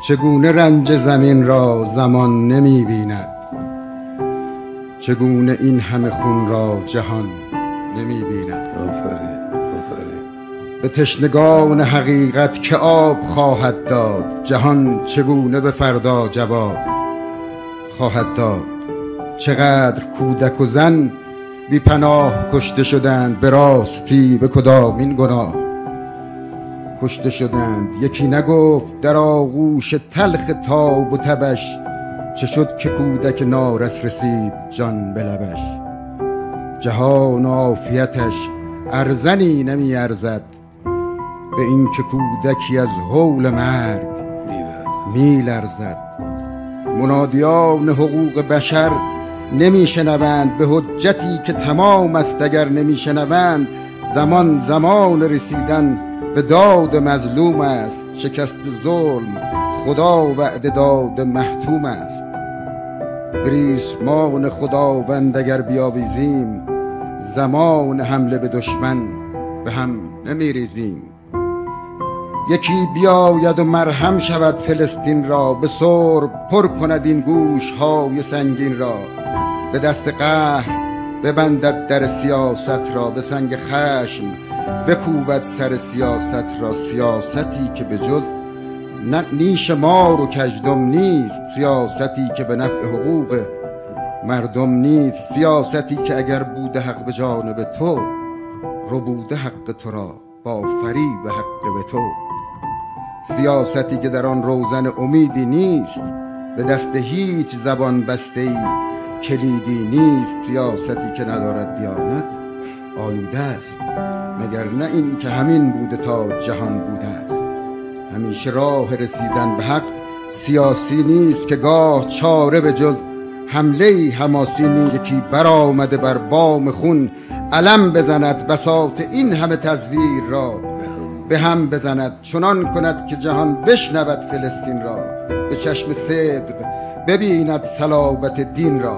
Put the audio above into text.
چگونه رنج زمین را زمان نمی بیند، چگونه این همه خون را جهان نمی بیند. آفرین به تشنگان حقیقت که آب خواهد داد، جهان چگونه به فردا جواب خواهد داد. چقدر کودک و زن بی پناه کشته شدند، به راستی به کدامین گناه کشته شدند. یکی نگفت در آغوش تلخ تاب و تبش، چه شد که کودک نارس رسید جان به لبش. جهان و عافیتش ارزنی نمی ارزد، به این که کودکی از هول مرگ می لرزد. منادیان حقوق بشر نمی شنوند، به حجتی که تمام است اگر نمی شنوند. زمان رسیدن به داد مظلوم است، شکست ظلم خدا وعده داد محتوم است. به ریسمان خداوند اگر بیاویزیم، زمان حمله به دشمن به هم نمی ریزیم. یکی بیاید و مرهم شود فلسطین را، به سرب پر کند این گوش های سنگین را. به دست قهر ببندد در سیاست را، به سنگ خشم بکوبد سر سیاست را. سیاستی که به جز نیش مار و کژدم نیست، سیاستی که به نفع حقوق مردم نیست. سیاستی که اگر بوده حق به جانب تو، ربوده حق تو را با فریب حق به تو. سیاستی که در آن روزن امیدی نیست، به دست هیچ زبان بسته‌ای کلیدی نیست. سیاستی که ندارد دیانت آلوده است، مگر نه این که همین بوده تا جهان بوده است. همیشه راه رسیدن به حق سیاسی نیست، که گاه چاره به جز حمله حماسی نیست. یکی برآمده بر بام خون علم بزند، بساط این همه تزویر را به هم بزند. چنان کند که جهان بشنود فلسطین را، به چشم صدق ببیند صلابت دین را.